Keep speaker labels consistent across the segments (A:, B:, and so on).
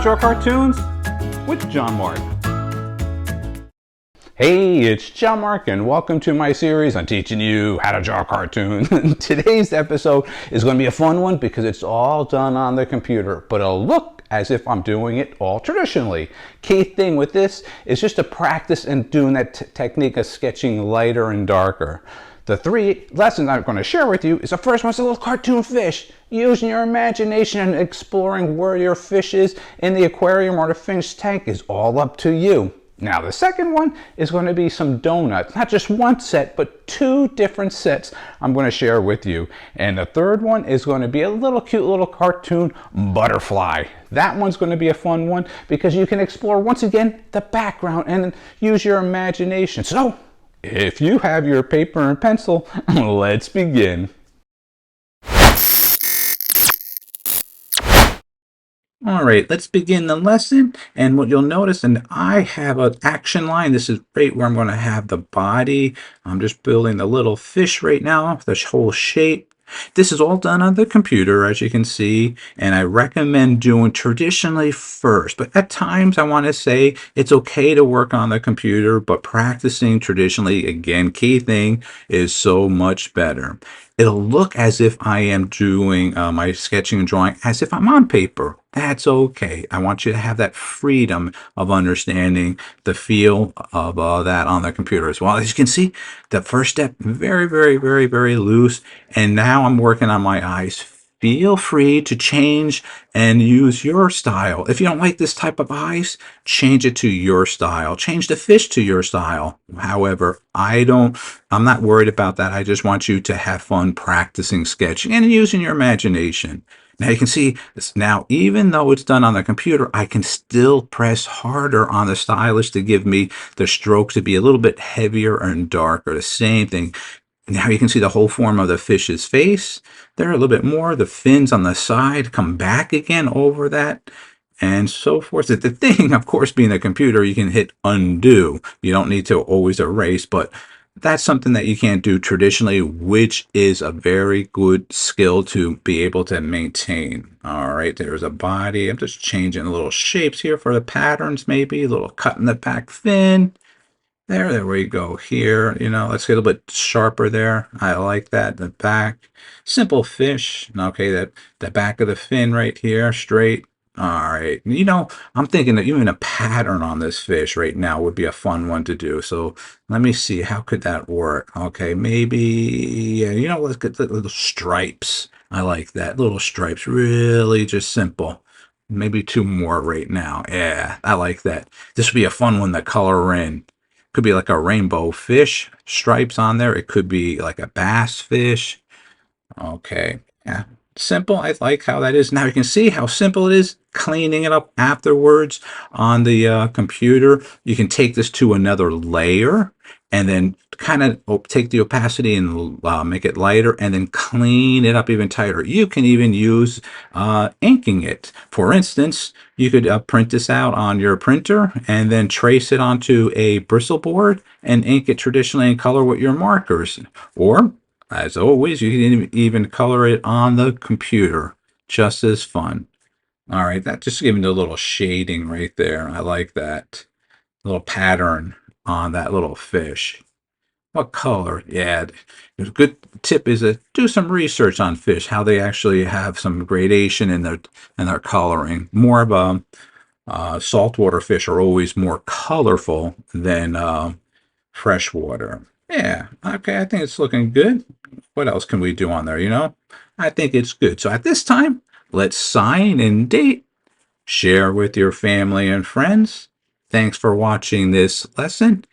A: draw cartoons with John-Marc. Hey, it's John-Marc and welcome to my series on teaching you how to draw cartoons. Today's episode is going to be a fun one because it's all done on the computer, but it'll look as if I'm doing it all traditionally. Key thing with this is just to practice and doing that technique of sketching lighter and darker. The three lessons I'm going to share with you is the first one's a little cartoon fish. Using your imagination and exploring where your fish is in the aquarium or the fish tank is all up to you. Now the second one is going to be some donuts. Not just one set, but two different sets I'm going to share with you. And the third one is going to be a little cute little cartoon butterfly. That one's going to be a fun one because you can explore once again the background and use your imagination. So, if you have your paper and pencil, let's begin. All right, let's begin the lesson. And what you'll notice, and I have an action line. This is right where I'm going to have the body. I'm just building the little fish right now, the whole shape. This is all done on the computer, as you can see, and I recommend doing traditionally first. But at times, I want to say it's okay to work on the computer, but practicing traditionally, again, key thing, is so much better. It'll look as if I am doing my sketching and drawing as if I'm on paper. That's okay. I want you to have that freedom of understanding the feel of that on the computer as well. As you can see, the first step, very, very, very, very loose. And now I'm working on my eyes. Feel free to change and use your style. If you don't like this type of eyes, change it to your style. Change the fish to your style. However, I'm not worried about that. I just want you to have fun practicing sketching and using your imagination. Now you can see this. Now, even though it's done on the computer, I can still press harder on the stylus to give me the strokes to be a little bit heavier and darker. The same thing. Now you can see the whole form of the fish's face there a little bit more. The fins on the side come back again over that and so forth. The thing, of course, being a computer, you can hit undo. You don't need to always erase, but that's something that you can't do traditionally, which is a very good skill to be able to maintain. All right, there's a body. I'm just changing little shapes here for the patterns, maybe a little cut in the back fin. There we go here. Let's get a little bit sharper there. I like that. The back, simple fish. Okay, the back of the fin right here, straight. All right. I'm thinking that even a pattern on this fish right now would be a fun one to do. So let me see. How could that work? Okay, maybe, yeah, let's get the little stripes. I like that. Little stripes. Really just simple. Maybe two more right now. Yeah, I like that. This would be a fun one to color in. Could be like a rainbow fish stripes on there. It could be like a bass fish. Okay, yeah, simple. I like how that is. Now you can see how simple it is cleaning it up afterwards on the computer. You can take this to another layer and then kind of take the opacity and make it lighter and then clean it up even tighter. You can even use inking it. For instance, you could print this out on your printer and then trace it onto a bristle board and ink it traditionally in color with your markers. Or, as always, you can even color it on the computer. Just as fun. All right, that just giving a little shading right there. I like that little pattern on that little fish. What color? Yeah, a good tip is to do some research on fish, how they actually have some gradation in their coloring. More of saltwater fish are always more colorful than freshwater. Yeah, okay, I think it's looking good. What else can we do on there, I think it's good. So at this time, let's sign and date. Share with your family and friends. Thanks for watching this lesson.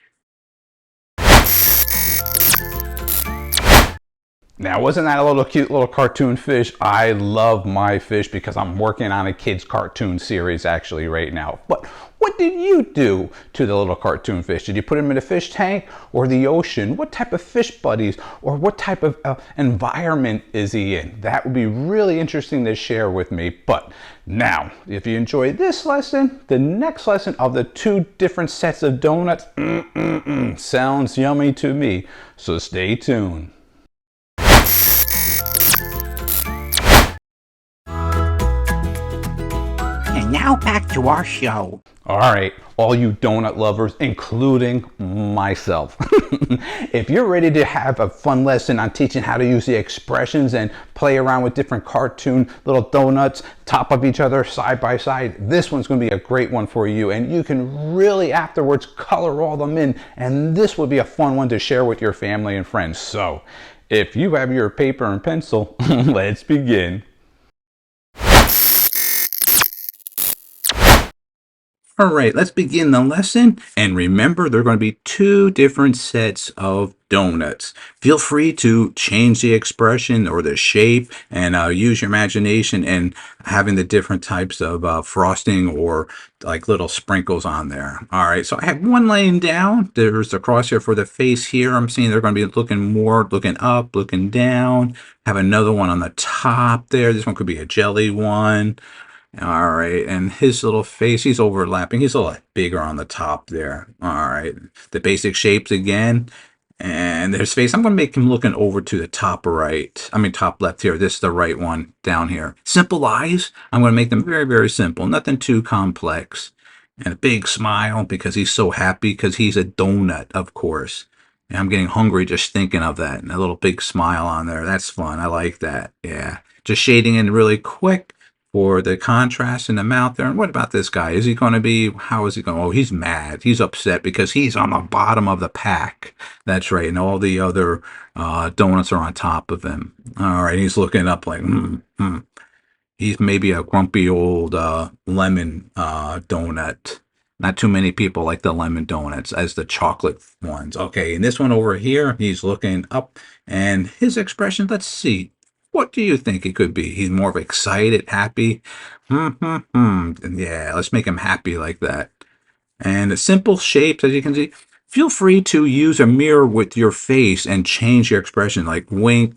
A: Now, wasn't that a little cute little cartoon fish? I love my fish because I'm working on a kids cartoon series actually right now. But what did you do to the little cartoon fish? Did you put him in a fish tank or the ocean? What type of fish buddies or what type of environment is he in? That would be really interesting to share with me. But now, if you enjoyed this lesson, the next lesson of the two different sets of donuts sounds yummy to me. So stay tuned.
B: And now back to our show.
C: All right, all you donut lovers, including myself. If you're ready to have a fun lesson on teaching how to use the expressions and play around with different cartoon little donuts, top of each other, side by side, this one's going to be a great one for you. And you can really afterwards color all them in. And this would be a fun one to share with your family and friends. So if you have your paper and pencil, let's begin.
A: All right, let's begin the lesson. And remember, there are going to be two different sets of donuts. Feel free to change the expression or the shape and use your imagination in having the different types of frosting or like little sprinkles on there. All right, so I have one laying down. There's the crosshair for the face here. I'm seeing they're going to be looking up, looking down. Have another one on the top there. This one could be a jelly one. All right, and his little face, he's overlapping. He's a lot bigger on the top there. All right, the basic shapes again. And there's face. I'm going to make him looking over to the top right. I mean, top left here. This is the right one down here. Simple eyes. I'm going to make them very, very simple. Nothing too complex. And a big smile because he's so happy because he's a donut, of course. And I'm getting hungry just thinking of that. And a little big smile on there. That's fun. I like that. Yeah. Just shading in really quick for the contrast in the mouth there. And what about this guy? Is he going to be, how is he going? Oh, he's mad. He's upset because he's on the bottom of the pack. That's right. And all the other donuts are on top of him. All right. He's looking up like, He's maybe a grumpy old lemon donut. Not too many people like the lemon donuts as the chocolate ones. Okay. And this one over here, he's looking up and his expression, let's see. What do you think it could be? He's more of excited, happy. And yeah, let's make him happy like that. And the simple shapes, as you can see, feel free to use a mirror with your face and change your expression, like wink,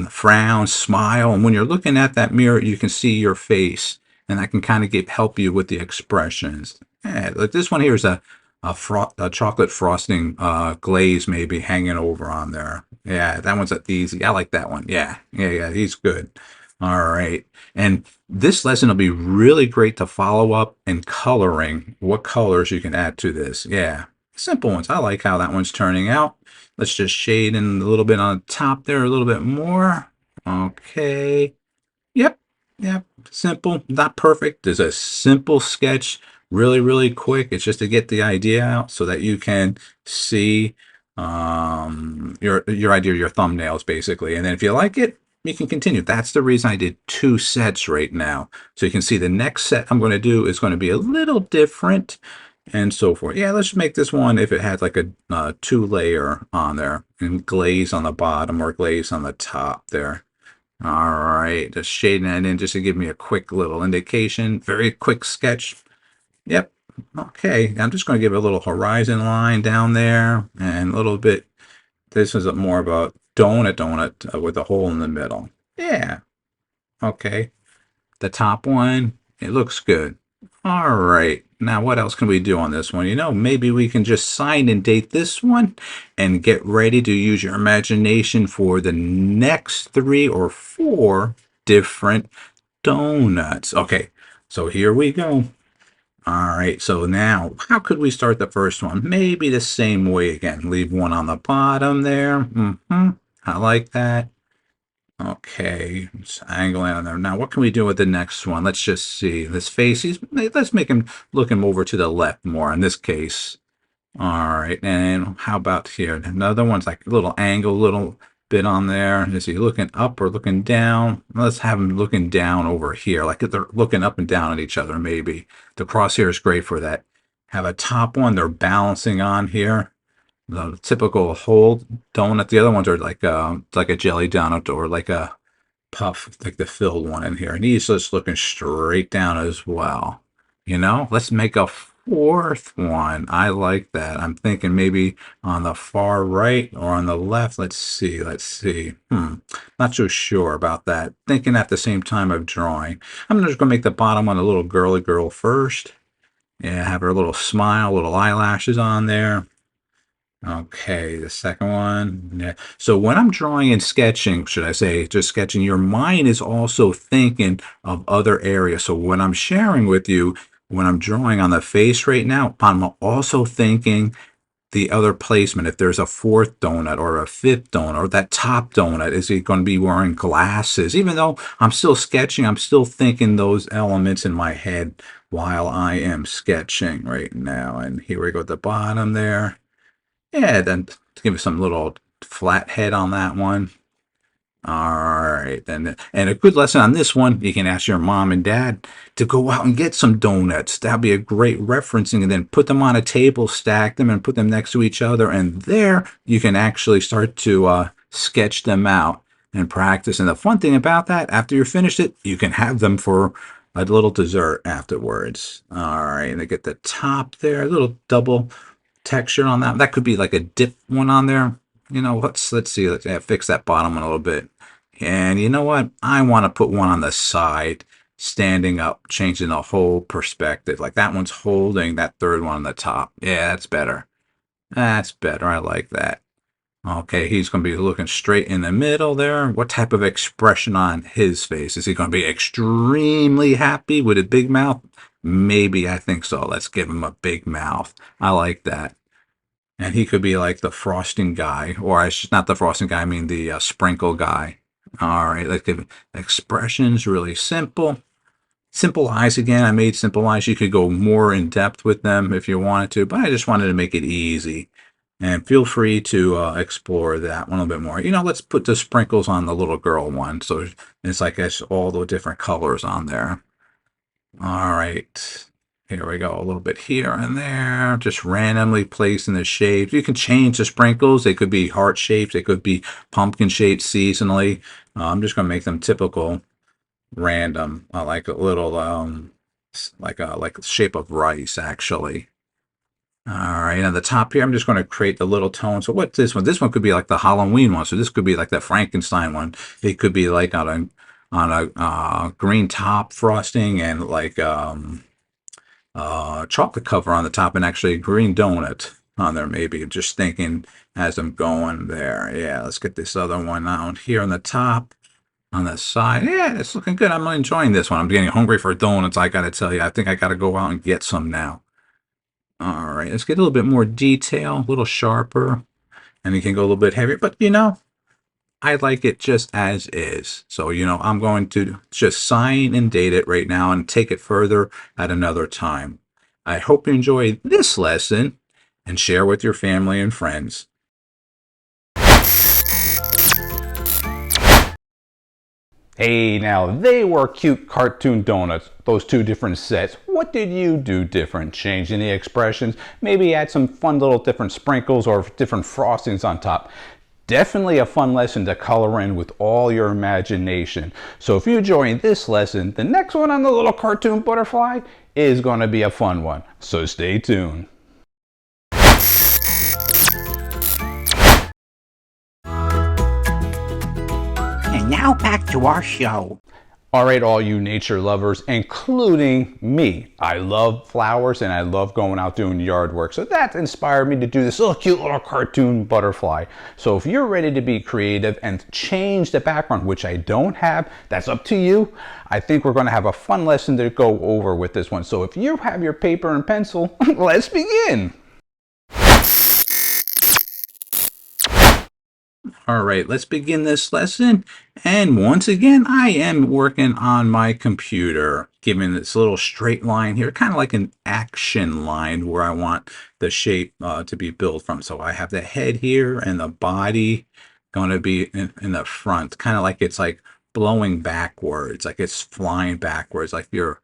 A: frown, smile. And when you're looking at that mirror, you can see your face, and that can kind of help you with the expressions. Yeah, like this one here is a chocolate frosting glaze maybe hanging over on there. Yeah, that one's easy. I like that one. Yeah, he's good. All right. And this lesson will be really great to follow up in coloring. What colors you can add to this. Yeah, simple ones. I like how that one's turning out. Let's just shade in a little bit on top there, a little bit more. Okay. Yep, simple, not perfect. There's a simple sketch, really, really quick. It's just to get the idea out so that you can see your idea, your thumbnails, basically. And then if you like it, you can continue. That's the reason I did two sets right now. So you can see the next set I'm going to do is going to be a little different and so forth. Yeah, let's make this one if it had like a two-layer on there and glaze on the bottom or glaze on the top there. All right, just shading that in just to give me a quick little indication. Very quick sketch. Yep. Okay, I'm just going to give a little horizon line down there and a little bit. This is more of a donut with a hole in the middle. Yeah. Okay. The top one, it looks good. All right. Now, what else can we do on this one? Maybe we can just sign and date this one and get ready to use your imagination for the next 3 or 4 different donuts. Okay, so here we go. All right, so now, how could we start the first one? Maybe the same way again. Leave one on the bottom there. I like that. Okay, just angling on there. Now, what can we do with the next one? Let's just see. This face, let's make him look him over to the left more in this case. All right, and how about here? Another one's like a little angle, little bit on there. Is he looking up or looking down? Let's have him looking down over here, like if they're looking up and down at each other, maybe. The crosshair is great for that. Have a top one they're balancing on here. The typical whole donut. The other ones are like a jelly donut or like a puff, like the filled one in here. And he's just looking straight down as well. Let's make a 4th one. I like that. I'm thinking maybe on the far right or on the left. Let's see. Not so sure about that. Thinking at the same time of drawing. I'm just going to make the bottom one a little girly girl first. Yeah, have her little smile, little eyelashes on there. Okay, the second one. Yeah. So when I'm drawing and sketching, should I say, just sketching, your mind is also thinking of other areas. So when I'm sharing with you, when I'm drawing on the face right now, I'm also thinking the other placement. If there's a fourth donut or a fifth donut or that top donut, is he going to be wearing glasses? Even though I'm still sketching, I'm still thinking those elements in my head while I am sketching right now. And here we go at the bottom there. Yeah, then to give it some little flat head on that one. All right, then, and a good lesson on this one, you can ask your mom and dad to go out and get some donuts. That'll be a great referencing, and then put them on a table, stack them, and put them next to each other. And there you can actually start to sketch them out and practice. And the fun thing about that, after you're finished it, you can have them for a little dessert afterwards. All right, and they get the top there, a little double texture on that. That could be like a dip one on there. Let's see. Let's fix that bottom one a little bit. And you know what? I want to put one on the side, standing up, changing the whole perspective. Like that one's holding that third one on the top. Yeah, that's better. That's better. I like that. Okay, he's going to be looking straight in the middle there. What type of expression on his face? Is he going to be extremely happy with a big mouth? Maybe, I think so. Let's give him a big mouth. I like that. And he could be like the frosting guy, or I should not the frosting guy, I mean the sprinkle guy. All right, let's give expressions really simple. Simple eyes again. I made simple eyes. You could go more in depth with them if you wanted to, but I just wanted to make it easy. And feel free to explore that one a little bit more. Let's put the sprinkles on the little girl one. So it's like it's all the different colors on there. All right. Here we go, a little bit here and there, just randomly placing the shapes. You can change the sprinkles. They could be heart shapes. They could be pumpkin shapes seasonally. I'm just going to make them typical, random, like a little, like the shape of rice, actually. All right, on the top here, I'm just going to create the little tone. So what's this one? This one could be like the Halloween one. So this could be like the Frankenstein one. It could be like on a green top frosting and like chocolate cover on the top and actually a green donut on there, maybe. Just thinking as I'm going there. Yeah, let's get this other one out here on the top, on the side. Yeah, it's looking good. I'm enjoying this one. I'm getting hungry for donuts, I gotta tell you. I think I gotta go out and get some now. All right, let's get a little bit more detail, a little sharper, and you can go a little bit heavier. But I like it just as is. So, I'm going to just sign and date it right now and take it further at another time. I hope you enjoy this lesson and share with your family and friends.
C: Hey, now they were cute cartoon donuts, those two different sets. What did you do different? Changing the expressions, maybe add some fun little different sprinkles or different frostings on top. Definitely a fun lesson to color in with all your imagination. So if you enjoyed this lesson, the next one on the little cartoon butterfly is going to be a fun one. So stay tuned.
B: And now back to our show.
C: All right, all you nature lovers, including me. I love flowers and I love going out doing yard work. So that inspired me to do this little cute little cartoon butterfly. So if you're ready to be creative and change the background, which I don't have, that's up to you. I think we're going to have a fun lesson to go over with this one. So if you have your paper and pencil, let's begin.
A: All right, let's begin this lesson. And once again, I am working on my computer, giving this little straight line here, kind of like an action line where I want the shape to be built from. So I have the head here and the body going to be in the front, kind of like it's like blowing backwards, like it's flying backwards, like you're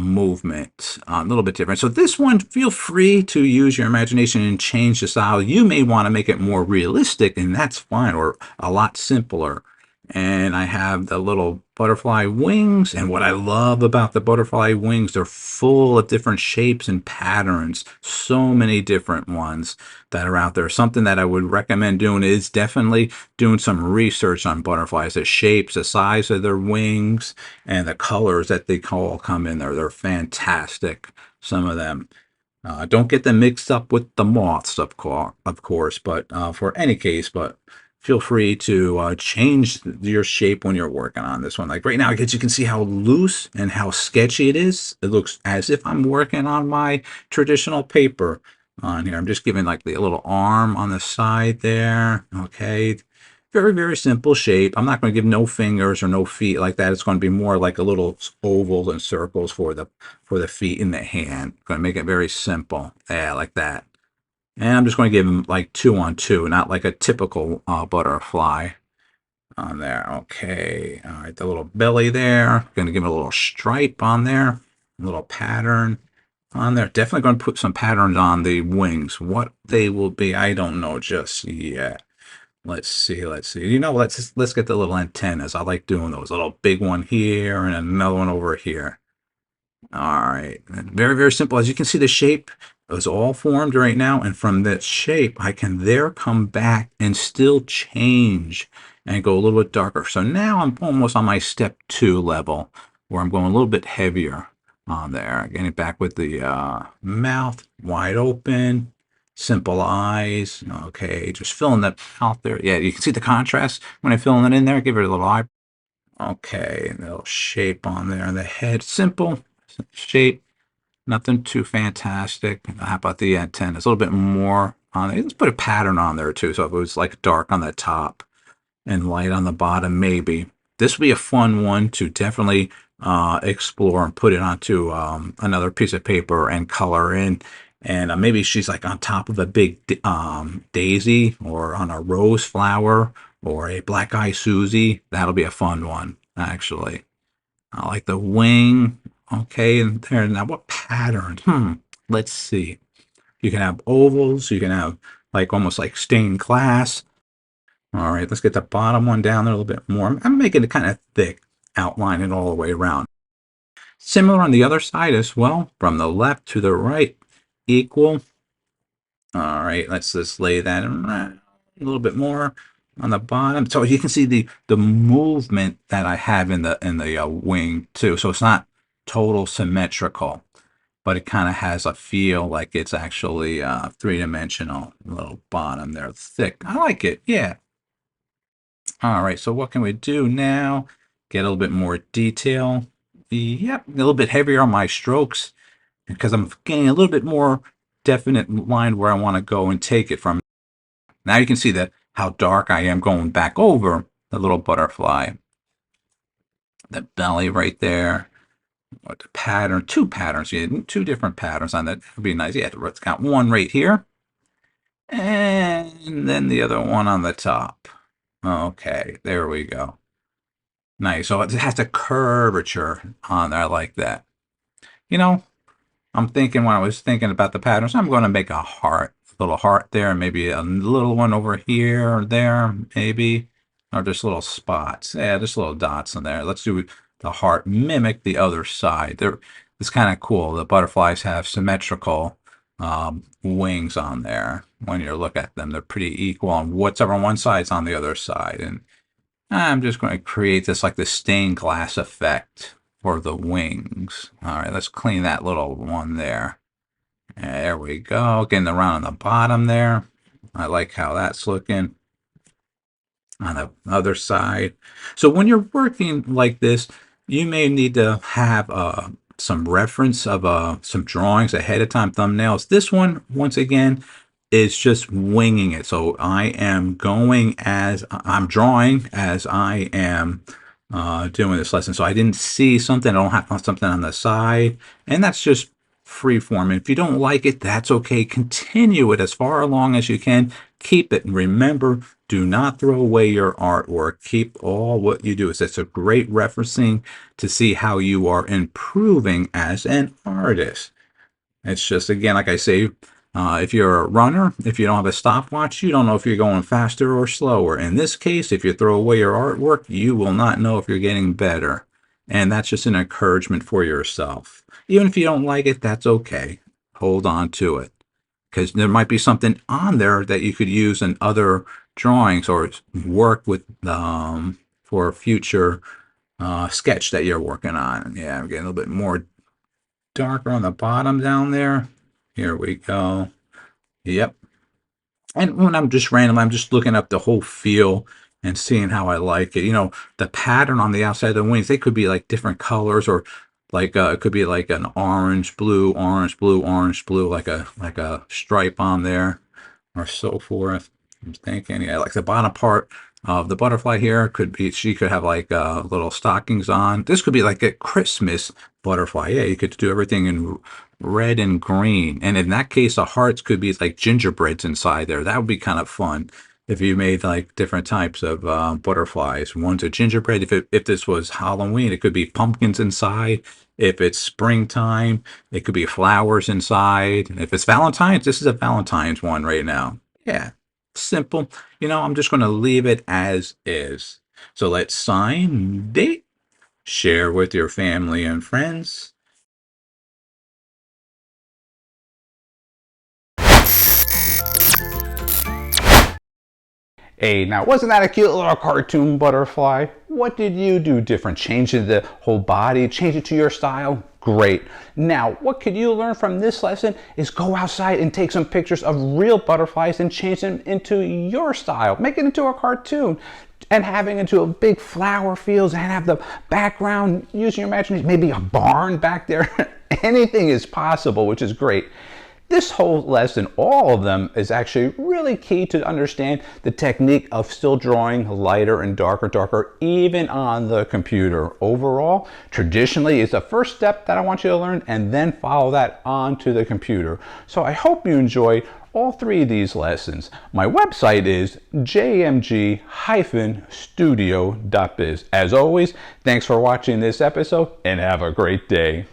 A: movement, a little bit different. So this one, feel free to use your imagination and change the style. You may want to make it more realistic, and that's fine, or a lot simpler. And I have the little butterfly wings, and what I love about the butterfly wings, they're full of different shapes and patterns, so many different ones that are out there. Something that I would recommend doing is definitely doing some research on butterflies, the shapes, the size of their wings, and the colors that they all come in there. They're fantastic, some of them. Don't get them mixed up with the moths, of course, but for any case, but feel free to change your shape when you're working on this one. Like right now, I guess you can see how loose and how sketchy it is. It looks as if I'm working on my traditional paper on here. I'm just giving like the little arm on the side there. Okay. Very, very simple shape. I'm not going to give no fingers or no feet like that. It's going to be more like a little ovals and circles for the feet in the hand. Going to make it very simple. Yeah, like that. And I'm just going to give them like 2 on 2, not like a typical butterfly on there. Okay. All right. The little belly there. Going to give it a little stripe on there. A little pattern on there. Definitely going to put some patterns on the wings. What they will be, I don't know just yet. Let's see. Let's see. Let's get the little antennas. I like doing those. A little big one here and another one over here. All right. Very, very simple. As you can see, the shape is all formed right now. And from that shape, I can there come back and still change and go a little bit darker. So now I'm almost on my step 2 level where I'm going a little bit heavier on there. Getting back with the mouth wide open, simple eyes. Okay. Just filling that out there. Yeah. You can see the contrast when I'm filling it in there. Give it a little eye. Okay. A little shape on there. And the head, simple shape, nothing too fantastic. How about the antennas? A little bit more on it. Let's put a pattern on there too. So if it was like dark on the top and light on the bottom, maybe. This would be a fun one to definitely explore and put it onto another piece of paper and color in. And maybe she's like on top of a big daisy or on a rose flower or a black eye Susie. That'll be a fun one, actually. I like the wing. Okay, and there. Now, what patterns? Let's see. You can have ovals. You can have like almost like stained glass. All right, let's get the bottom one down there a little bit more. I'm making it kind of thick, outline it all the way around. Similar on the other side as well, from the left to the right, equal. All right, let's just lay that around a little bit more on the bottom, so you can see the movement that I have in the wing too. So it's not total symmetrical, but it kind of has a feel like it's actually 3-dimensional. Little bottom there, thick. I like it. Yeah. All right. So what can we do now? Get a little bit more detail. Yep, a little bit heavier on my strokes because I'm getting a little bit more definite line where I want to go and take it from. Now you can see that how dark I am going back over the little butterfly. The belly right there. What the pattern? 2 patterns. Yeah, 2 different patterns on that. Would be nice. Yeah, it's got one right here. And then the other one on the top. Okay, there we go. Nice. So it has a curvature on there. I like that. You know, I'm thinking when I was thinking about the patterns, I'm going to make a heart, a little heart there, maybe a little one over here or there, maybe, or just little spots. Yeah, just little dots in there. Let's do the heart mimic the other side. It's kind of cool. The butterflies have symmetrical wings on there. When you look at them, they're pretty equal on whatever on one side's on the other side. And I'm just going to create this like the stained glass effect for the wings. All right, let's clean that little one there. There we go. Getting around on the bottom there. I like how that's looking on the other side. So when you're working like this, you may need to have some reference of some drawings ahead of time, thumbnails. This one, once again, is just winging it. So I am going as I'm drawing as I am doing this lesson. So I didn't see something. I don't have something on the side. And that's just free form. And if you don't like it, that's okay. Continue it as far along as you can. Keep it. And remember, do not throw away your artwork. Keep all what you do. It's a great referencing to see how you are improving as an artist. It's just, again, like I say, if you're a runner, if you don't have a stopwatch, you don't know if you're going faster or slower. In this case, if you throw away your artwork, you will not know if you're getting better. And that's just an encouragement for yourself. Even if you don't like it, that's okay. Hold on to it. Because there might be something on there that you could use in other drawings or work with for a future sketch that you're working on. Yeah, I'm getting a little bit more darker on the bottom down there. Here we go. Yep. And when I'm just random, I'm just looking up the whole feel and seeing how I like it. The pattern on the outside of the wings, they could be like different colors, or like it could be like an orange, blue, orange, blue, orange, blue, like a stripe on there, or so forth. I'm thinking, yeah, like the bottom part of the butterfly here could be, she could have like little stockings on. This could be like a Christmas butterfly. Yeah, you could do everything in red and green. And in that case, the hearts could be like gingerbreads inside there. That would be kind of fun if you made like different types of butterflies. One's a gingerbread. If this was Halloween, it could be pumpkins inside. If it's springtime, it could be flowers inside. If it's Valentine's, this is a Valentine's one right now. Yeah, simple. I'm just going to leave it as is. So let's sign, date, share with your family and friends.
C: Hey, now wasn't that a cute little cartoon butterfly? What did you do different? Change the whole body, change it to your style? Great. Now, what could you learn from this lesson is go outside and take some pictures of real butterflies and change them into your style. Make it into a cartoon and having it into a big flower fields and have the background, using your imagination, maybe a barn back there. Anything is possible, which is great. This whole lesson, all of them, is actually really key to understand the technique of still drawing lighter and darker, even on the computer. Overall, traditionally, is the first step that I want you to learn, and then follow that onto the computer. So I hope you enjoyed all three of these lessons. My website is jmg-studio.biz. As always, thanks for watching this episode, and have a great day.